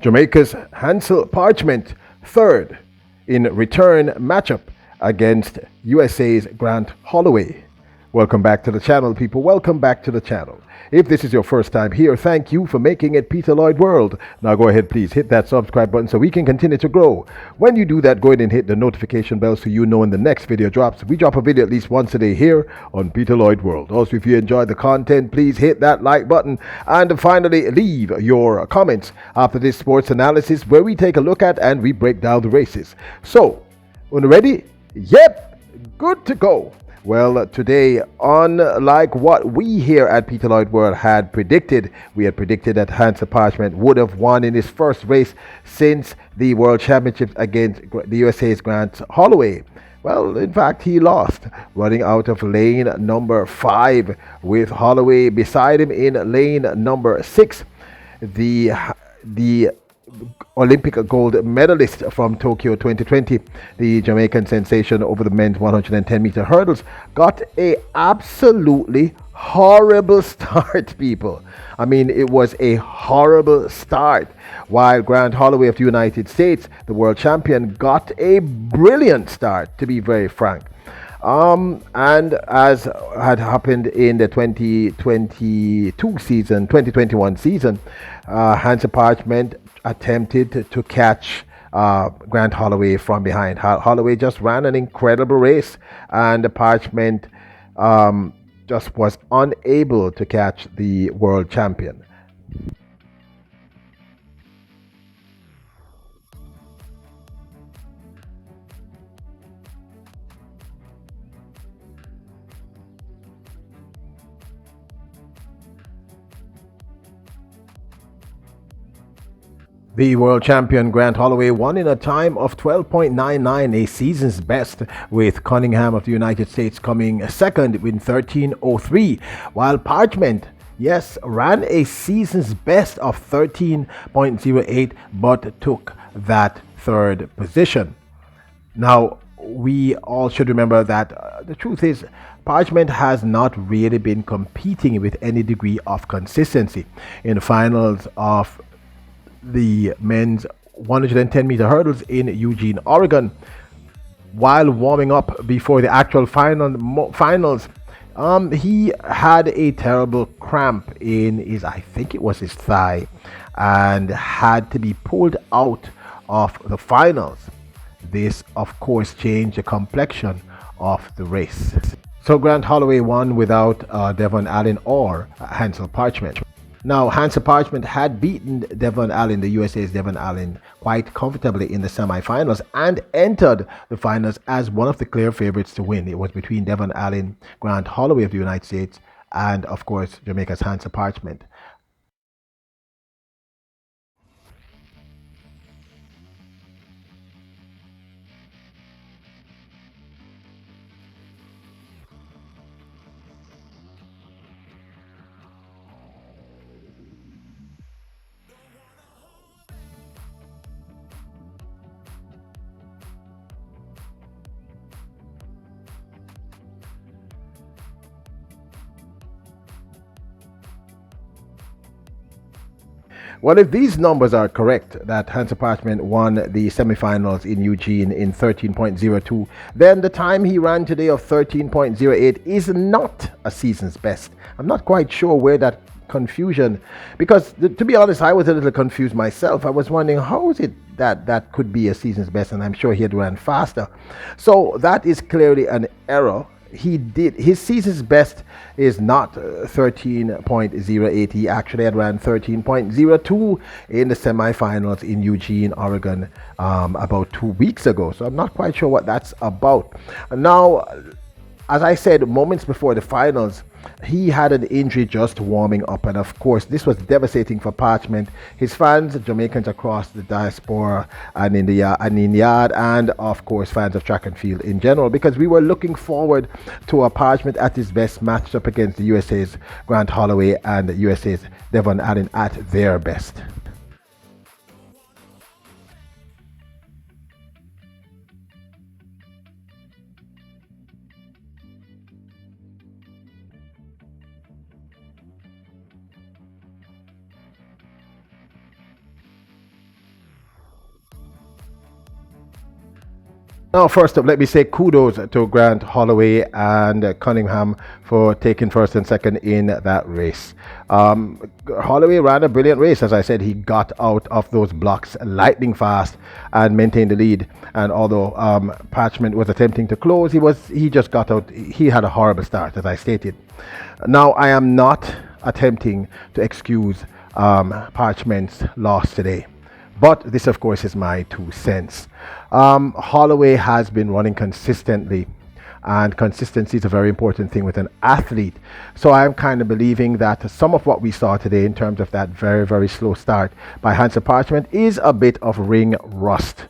Jamaica's Hansle Plarchment, third in return matchup against USA's Grant Holloway. Welcome back to the channel, people. Welcome back to the channel. If this is your first time here, thank you for making it Peter Lloyd World. Now go ahead, please hit that subscribe button so we can continue to grow. When you do that, go ahead and hit the notification bell so you know when the next video drops. We drop a video at least once a day here on Peter Lloyd World. Also, if you enjoyed the content, please hit that like button. And finally, leave your comments after this sports analysis where we take a look at and we break down the races. So, when you're ready? Yep, good to go. Well, today, unlike what we here at Peter Lloyd World had predicted, we had predicted that Hansle Plarchment would have won in his first race since the World Championships against the USA's Grant Holloway. Well, in fact, he lost, running out of lane number 5 with Holloway beside him in lane number 6. The Olympic gold medalist from Tokyo 2020, the Jamaican sensation over the men's 110-meter hurdles, got a absolutely horrible start, people. I mean, it was a horrible start. While Grant Holloway of the United States, the world champion, got a brilliant start, to be very frank. And as had happened in the 2021 season, Hansle Plarchment attempted to catch Grant Holloway from behind. Holloway just ran an incredible race, and the Plarchment just was unable to catch the world champion. The world champion Grant Holloway won in a time of 12.99, a season's best, with Cunningham of the United States coming second in 13.03, while Plarchment, yes, ran a season's best of 13.08, but took that third position. Now, we all should remember that the truth is, Plarchment has not really been competing with any degree of consistency. In the finals of the men's 110-meter hurdles in Eugene, Oregon, while warming up before the actual finals, he had a terrible cramp in his, I think it was his thigh, and had to be pulled out of the finals. This, of course, changed the complexion of the race. So Grant Holloway won without Devon Allen or Hansle Plarchment. Now, Hansle Plarchment had beaten Devon Allen, the USA's Devon Allen, quite comfortably in the semifinals and entered the finals as one of the clear favorites to win. It was between Devon Allen, Grant Holloway of the United States, and, of course, Jamaica's Hansle Plarchment. Well, if these numbers are correct, that Hansle Plarchment won the semifinals in Eugene in 13.02, then the time he ran today of 13.08 is not a season's best. I'm not quite sure where that confusion, because to be honest, I was a little confused myself. I was wondering, how is it that could be a season's best, and I'm sure he had run faster. So that is clearly an error. His season's best is not 13.08. He actually had ran 13.02 in the semifinals in Eugene, Oregon, about 2 weeks ago. So I'm not quite sure what that's about. Now, as I said moments before the finals, he had an injury just warming up, and of course this was devastating for Plarchment, his fans, Jamaicans across the diaspora and in the yard, and of course fans of track and field in general, because we were looking forward to a Plarchment at his best, matched up against the USA's Grant Holloway and the USA's Devon Allen at their best. Now, first up, let me say kudos to Grant Holloway and Cunningham for taking first and second in that race. Holloway ran a brilliant race. As I said, he got out of those blocks lightning fast and maintained the lead. And although Plarchment was attempting to close, he just got out. He had a horrible start, as I stated. Now, I am not attempting to excuse Plarchment's loss today. But this, of course, is my 2 cents. Holloway has been running consistently, and consistency is a very important thing with an athlete. So I'm kind of believing that some of what we saw today in terms of that very, very slow start by Hansle Plarchment is a bit of ring rust.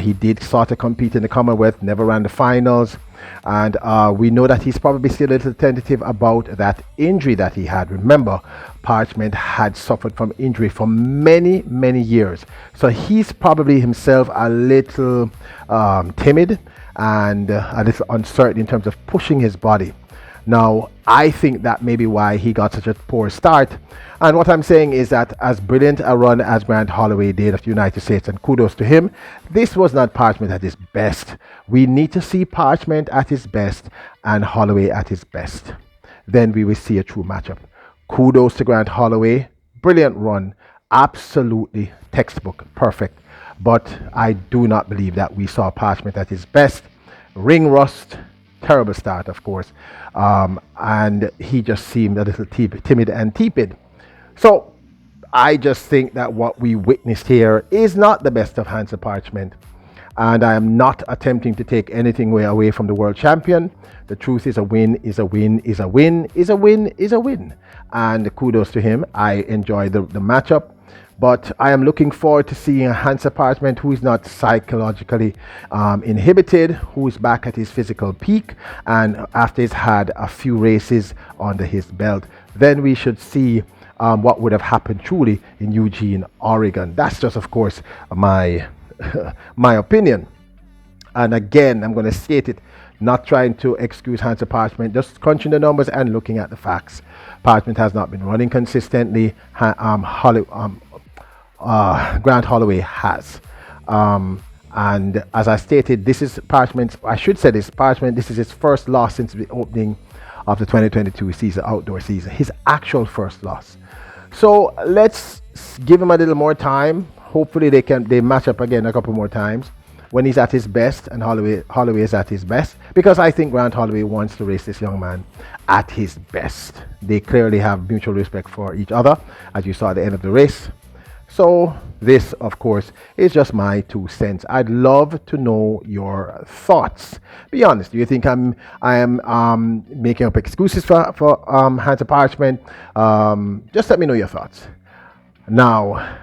He did sort of compete in the Commonwealth, never ran the finals. And we know that he's probably still a little tentative about that injury that he had. Remember, Plarchment had suffered from injury for many, many years. So he's probably himself a little timid and a little uncertain in terms of pushing his body. Now, I think that may be why he got such a poor start. And what I'm saying is that as brilliant a run as Grant Holloway did of the United States, and kudos to him, this was not Plarchment at his best. We need to see Plarchment at his best and Holloway at his best. Then we will see a true matchup. Kudos to Grant Holloway. Brilliant run. Absolutely textbook. Perfect. But I do not believe that we saw Plarchment at his best. Ring rust. Terrible start, of course. And he just seemed a little timid and tepid. So I just think that what we witnessed here is not the best of Hansle Plarchment. And I am not attempting to take anything away from the world champion. The truth is, a win is a win is a win is a win is a win. And kudos to him. I enjoyed the matchup. But I am looking forward to seeing a Hansle Plarchment who is not psychologically inhibited, who is back at his physical peak, and after he's had a few races under his belt, then we should see what would have happened truly in Eugene, Oregon. That's just, of course, my my opinion. And again, I'm going to state it, not trying to excuse Hansle Plarchment, just crunching the numbers and looking at the facts. Plarchment has not been running consistently. Grant Holloway has. And as I stated, this is Plarchment's, I should say this, Plarchment, this is his first loss since the opening of the 2022 season, outdoor season. His actual first loss. So let's give him a little more time. Hopefully they match up again a couple more times when he's at his best and Holloway is at his best, because I think Grant Holloway wants to race this young man at his best. They clearly have mutual respect for each other, as you saw at the end of the race. So this, of course, is just my 2 cents. I'd love to know your thoughts. Be honest. Do you think I am making up excuses for Hansle Plarchment? Just let me know your thoughts. Now,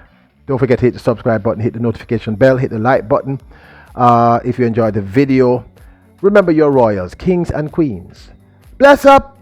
don't forget to hit the subscribe button, hit the notification bell, hit the like button. If you enjoyed the video, remember your royals, kings and queens. Bless up.